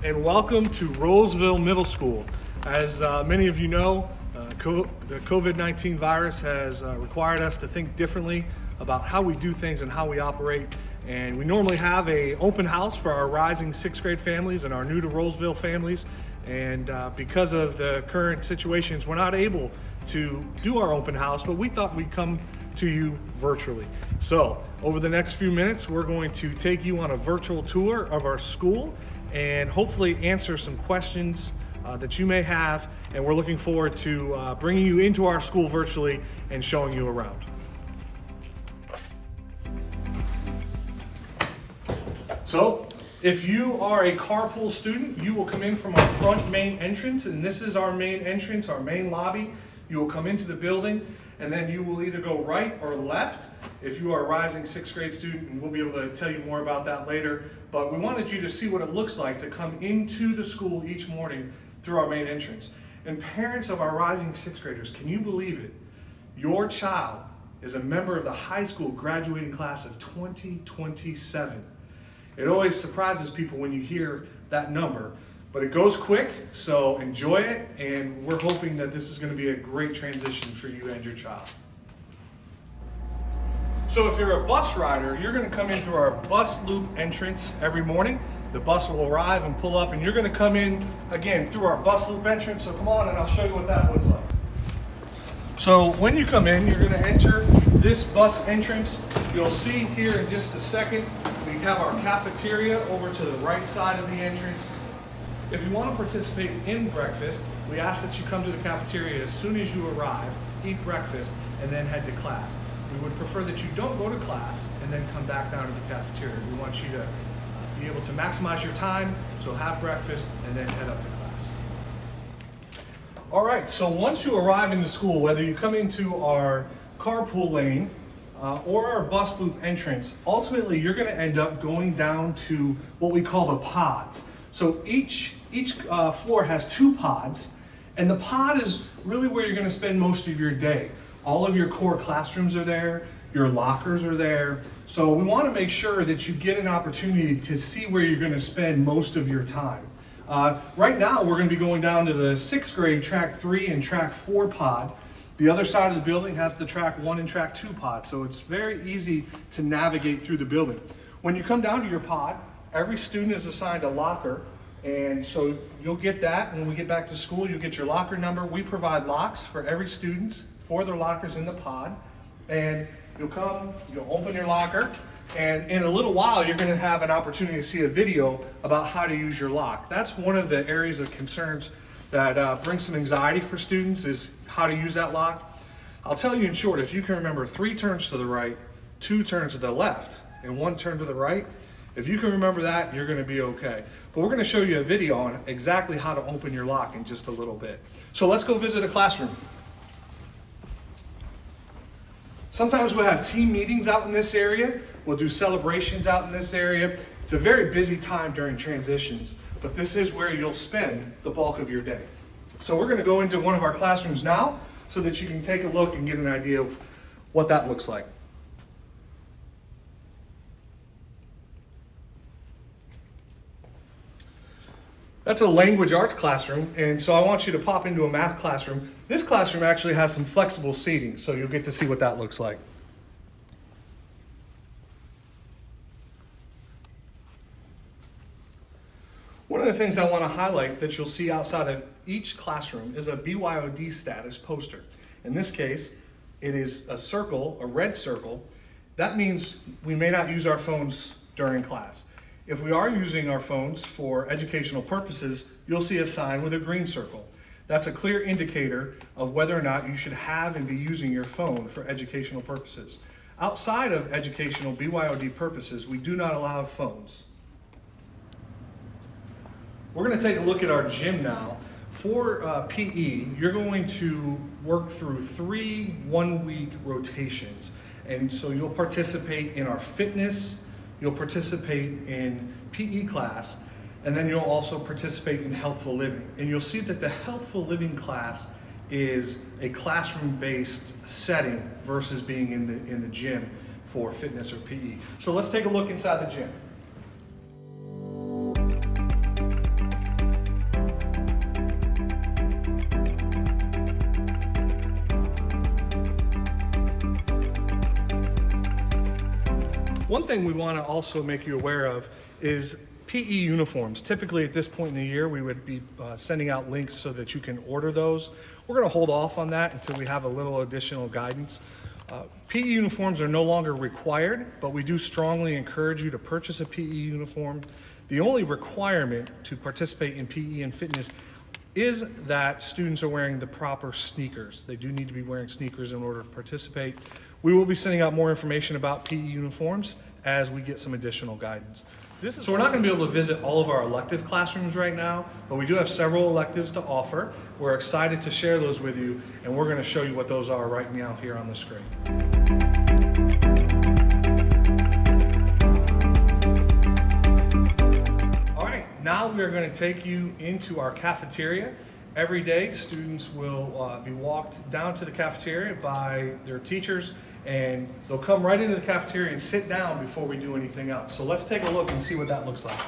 and welcome to Rolesville Middle School. As many of you know, the COVID-19 virus has required us to think differently about how we do things and how we operate. And we normally have an open house for our rising sixth grade families and our new to Rolesville families. And because of the current situations, we're not able to do our open house, but we thought we'd come to you virtually. So over the next few minutes, we're going to take you on a virtual tour of our school and hopefully answer some questions that you may have. And we're looking forward to bringing you into our school virtually and showing you around. So if you are a carpool student, you will come in from our front main entrance, and this is our main entrance, our main lobby. You will come into the building, and then you will either go right or left if you are a rising sixth grade student, and we'll be able to tell you more about that later. But we wanted you to see what it looks like to come into the school each morning through our main entrance. And parents of our rising sixth graders, can you believe it? Your child is a member of the high school graduating class of 2027. It always surprises people when you hear that number, but it goes quick, so enjoy it, and we're hoping that this is going to be a great transition for you and your child. So if you're a bus rider, you're going to come in through our bus loop entrance every morning. The bus will arrive and pull up, and you're going to come in again through our bus loop entrance. So come on, and I'll show you what that looks like. So when you come in, you're going to enter this bus entrance. You'll see here in just a second, we have our cafeteria over to the right side of the entrance. If you want to participate in breakfast, we ask that you come to the cafeteria as soon as you arrive, eat breakfast, and then head to class. We would prefer that you don't go to class and then come back down to the cafeteria. We want you to be able to maximize your time, so have breakfast and then head up to class. All right, so once you arrive in the school, whether you come into our carpool lane or our bus loop entrance, ultimately you're going to end up going down to what we call the pods. So each floor has two pods, and the pod is really where you're going to spend most of your day. All of your core classrooms are there, your lockers are there. So we want to make sure that you get an opportunity to see where you're going to spend most of your time. Right now, we're going to be going down to the sixth grade track 3 and track 4 pod. The other side of the building has the track 1 and track 2 pod, so it's very easy to navigate through the building. When you come down to your pod, every student is assigned a locker, and so you'll get that. When we get back to school, you'll get your locker number. We provide locks for every student for their lockers in the pod, and you'll open your locker, and in a little while, you're going to have an opportunity to see a video about how to use your lock. That's one of the areas of concerns that brings some anxiety for students, is how to use that lock. I'll tell you in short, if you can remember 3 turns to the right, 2 turns to the left, and 1 turn to the right, if you can remember that, you're going to be okay. But we're going to show you a video on exactly how to open your lock in just a little bit. So let's go visit a classroom. Sometimes we'll have team meetings out in this area. We'll do celebrations out in this area. It's a very busy time during transitions, but this is where you'll spend the bulk of your day. So we're going to go into one of our classrooms now so that you can take a look and get an idea of what that looks like. That's a language arts classroom, and so I want you to pop into a math classroom. This classroom actually has some flexible seating, so you'll get to see what that looks like. One of the things I want to highlight that you'll see outside of each classroom is a BYOD status poster. In this case, it is a circle, a red circle. That means we may not use our phones during class. If we are using our phones for educational purposes, you'll see a sign with a green circle. That's a clear indicator of whether or not you should have and be using your phone for educational purposes. Outside of educational BYOD purposes, we do not allow phones. We're going to take a look at our gym now. For PE, you're going to work through 3 one-week rotations. And so you'll participate in our fitness, you'll participate in PE class, and then you'll also participate in healthful living. And you'll see that the healthful living class is a classroom-based setting versus being in the gym for fitness or PE. So let's take a look inside the gym. One thing we want to also make you aware of is PE uniforms. Typically at this point in the year, we would be sending out links so that you can order those. We're going to hold off on that until we have a little additional guidance. PE uniforms are no longer required, but we do strongly encourage you to purchase a PE uniform. The only requirement to participate in PE and fitness is that students are wearing the proper sneakers. They do need to be wearing sneakers in order to participate. We will be sending out more information about PE uniforms as we get some additional guidance. So we're not going to be able to visit all of our elective classrooms right now, but we do have several electives to offer. We're excited to share those with you, and we're going to show you what those are right now here on the screen. All right, now we are going to take you into our cafeteria. Every day, students will be walked down to the cafeteria by their teachers, and they'll come right into the cafeteria and sit down before we do anything else. So let's take a look and see what that looks like.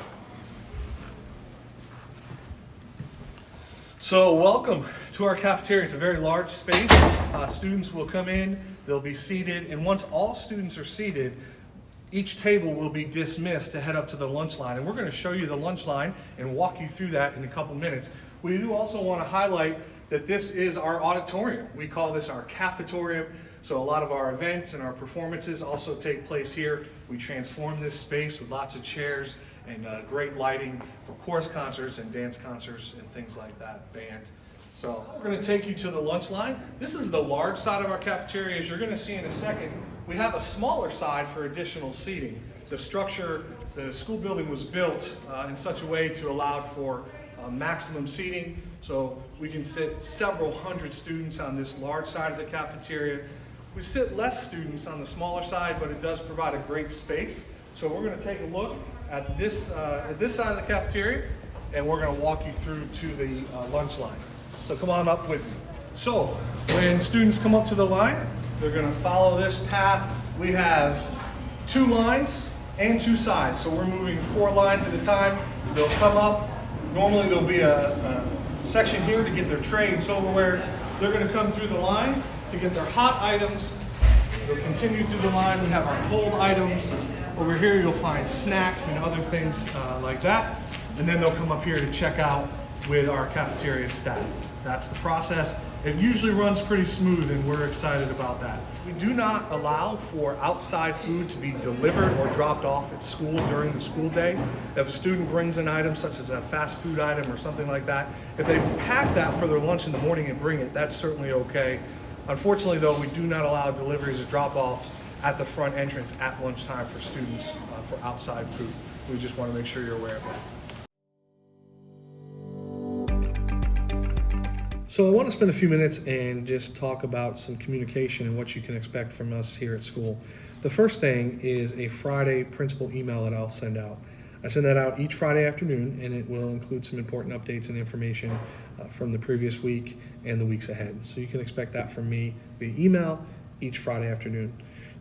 So welcome to our cafeteria. It's a very large space. Students will come in, they'll be seated, and once all students are seated, each table will be dismissed to head up to the lunch line. And we're going to show you the lunch line and walk you through that in a couple minutes. We do also want to highlight that this is our auditorium. We call this our cafeteria. So a lot of our events and our performances also take place here. We transform this space with lots of chairs and great lighting for chorus concerts and dance concerts and things like that, band. So we're going to take you to the lunch line. This is the large side of our cafeteria. As you're going to see in a second, we have a smaller side for additional seating. The structure, the school building was built in such a way to allow for maximum seating. So we can sit several hundred students on this large side of the cafeteria. We sit less students on the smaller side, but it does provide a great space. So we're going to take a look at this side of the cafeteria, and we're going to walk you through to the lunch line. So come on up with me. So when students come up to the line, they're going to follow this path. We have 2 lines and 2 sides. So we're moving 4 lines at a time. They'll come up. Normally there'll be a section here to get their tray and silverware. They're going to come through the line to get their hot items. They'll continue through the line. We have our cold items. Over here you'll find snacks and other things like that. And then they'll come up here to check out with our cafeteria staff. That's the process. It usually runs pretty smooth, and we're excited about that. We do not allow for outside food to be delivered or dropped off at school during the school day. If a student brings an item such as a fast food item or something like that, if they pack that for their lunch in the morning and bring it, that's certainly okay. Unfortunately though, we do not allow deliveries or drop-offs at the front entrance at lunchtime for students for outside food. We just want to make sure you're aware of that. So I want to spend a few minutes and just talk about some communication and what you can expect from us here at school. The first thing is a Friday principal email that I'll send out. I send that out each Friday afternoon, and it will include some important updates and information from the previous week and the weeks ahead. So you can expect that from me via email each Friday afternoon.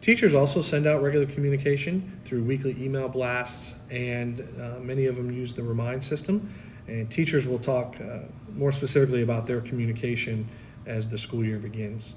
Teachers also send out regular communication through weekly email blasts, and many of them use the Remind system. And teachers will talk more specifically about their communication as the school year begins.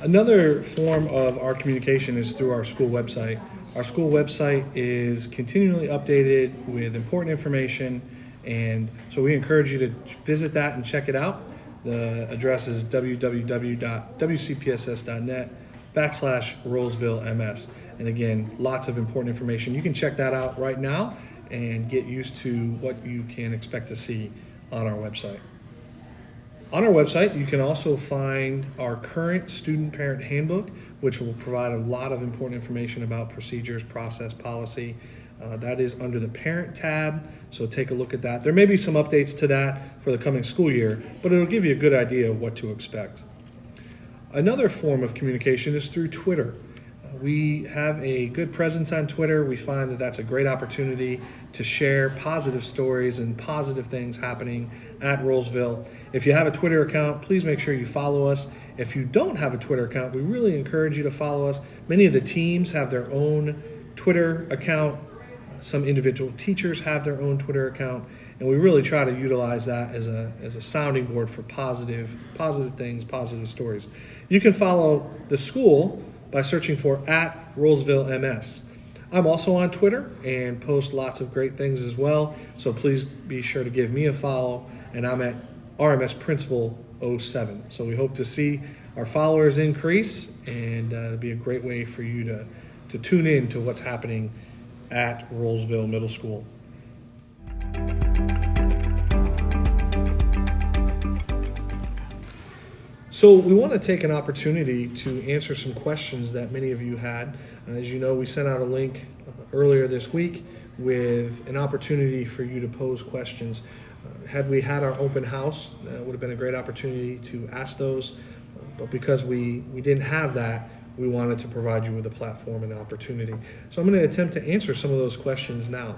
Another form of our communication is through our school website. Our school website is continually updated with important information, and so we encourage you to visit that and check it out. The address is www.wcpss.net/Rolesville-MS. And again, lots of important information. You can check that out right now and get used to what you can expect to see on our website. On our website, you can also find our current student-parent handbook, which will provide a lot of important information about procedures, process, policy. That is under the parent tab, so take a look at that. There may be some updates to that for the coming school year, but it'll give you a good idea of what to expect. Another form of communication is through Twitter. We have a good presence on Twitter. We find that that's a great opportunity to share positive stories and positive things happening at Rolesville. If you have a Twitter account, please make sure you follow us. If you don't have a Twitter account, we really encourage you to follow us. Many of the teams have their own Twitter account. Some individual teachers have their own Twitter account, and we really try to utilize that as a sounding board for positive things, positive stories. You can follow the school by searching for @Rolesville-MS. I'm also on Twitter and post lots of great things as well. So please be sure to give me a follow. And I'm at RMS Principal 07. So we hope to see our followers increase, and it'll be a great way for you to tune in to what's happening at Rolesville Middle School. So we want to take an opportunity to answer some questions that many of you had. As you know, we sent out a link earlier this week with an opportunity for you to pose questions. Had we had our open house, it would have been a great opportunity to ask those, but because we didn't have that, we wanted to provide you with a platform and opportunity. So I'm going to attempt to answer some of those questions now.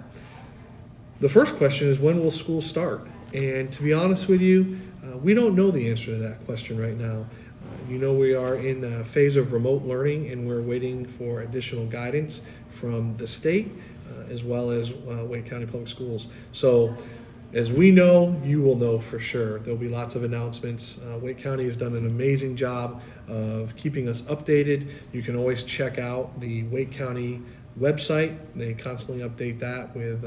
The first question is, when will school start? And to be honest with you, we don't know the answer to that question right now. You know, we are in a phase of remote learning, and we're waiting for additional guidance from the state as well as Wake County Public Schools. So as we know, you will know for sure. There'll be lots of announcements. Wake County has done an amazing job of keeping us updated. You can always check out the Wake County website. They constantly update that with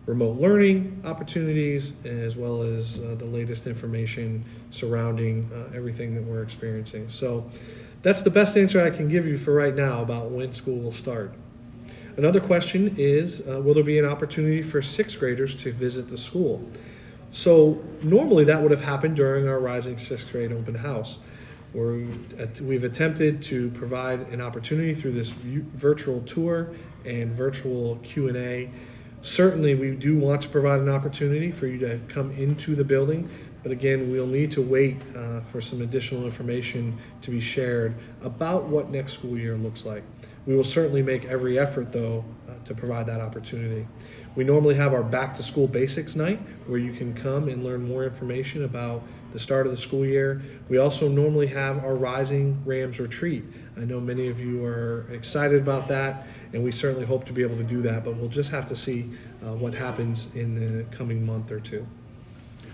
remote learning opportunities, as well as the latest information surrounding everything that we're experiencing. So that's the best answer I can give you for right now about when school will start. Another question is, will there be an opportunity for sixth graders to visit the school? So normally that would have happened during our Rising Sixth Grade Open House, where we've attempted to provide an opportunity through this virtual tour and virtual Q&A. Certainly we do want to provide an opportunity for you to come into the building, but again, we'll need to wait for some additional information to be shared about what next school year looks like. We will certainly make every effort, though, to provide that opportunity. We normally have our Back to School Basics Night, where you can come and learn more information about the start of the school year. We also normally have our Rising Rams Retreat. I know many of you are excited about that, and we certainly hope to be able to do that, but we'll just have to see what happens in the coming month or two.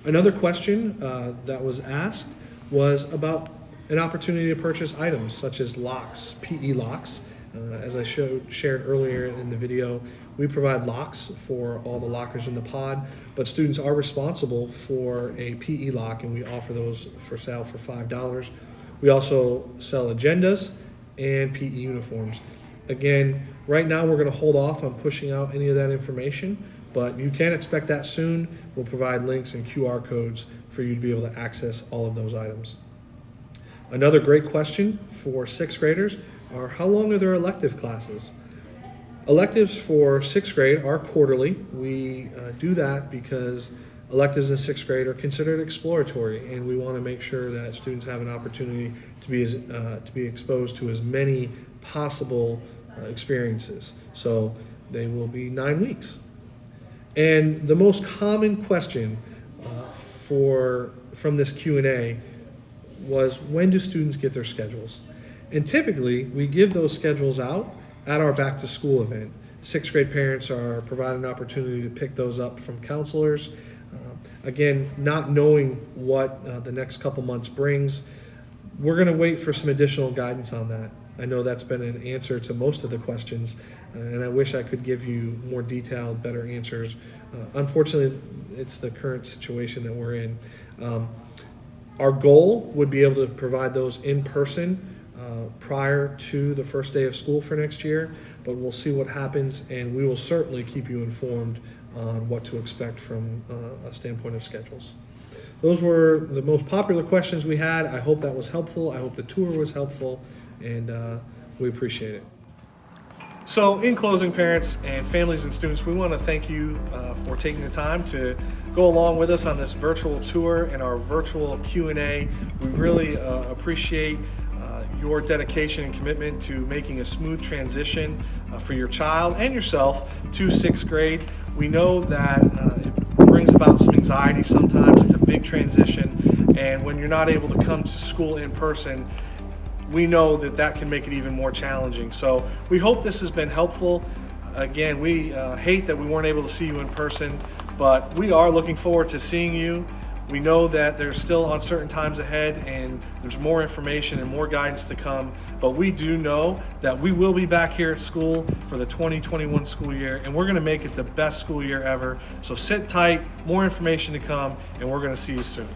Another question that was asked was about an opportunity to purchase items such as locks, PE locks. As I shared earlier in the video, we provide locks for all the lockers in the pod, but students are responsible for a PE lock, and we offer those for sale for $5. We also sell agendas and PE uniforms. Again, right now we're going to hold off on pushing out any of that information, but you can expect that soon. We'll provide links and QR codes for you to be able to access all of those items. Another great question for sixth graders are, how long are their elective classes? Electives for sixth grade are quarterly. We do that because electives in sixth grade are considered exploratory, and we want to make sure that students have an opportunity to be exposed to as many possible experiences. So they will be 9 weeks. And the most common question from this Q&A was, when do students get their schedules? And typically, we give those schedules out at our back to school event. Sixth grade parents are provided an opportunity to pick those up from counselors. Again, not knowing what the next couple months brings, we're going to wait for some additional guidance on that. I know that's been an answer to most of the questions, and I wish I could give you more detailed, better answers. Unfortunately, it's the current situation that we're in. Our goal would be able to provide those in person prior to the first day of school for next year, but we'll see what happens, and we will certainly keep you informed on what to expect from a standpoint of schedules. Those were the most popular questions we had. I hope that was helpful. I hope the tour was helpful, and we appreciate it. So in closing, parents and families and students, we want to thank you for taking the time to go along with us on this virtual tour and our virtual Q&A. We really appreciate your dedication and commitment to making a smooth transition for your child and yourself to sixth grade. We know that it brings about some anxiety sometimes. It's a big transition, and when you're not able to come to school in person, we know that that can make it even more challenging. So we hope this has been helpful. Again, we hate that we weren't able to see you in person, but we are looking forward to seeing you We know that there's still uncertain times ahead and there's more information and more guidance to come, but we do know that we will be back here at school for the 2021 school year, and we're gonna make it the best school year ever. So sit tight, more information to come, and we're gonna see you soon.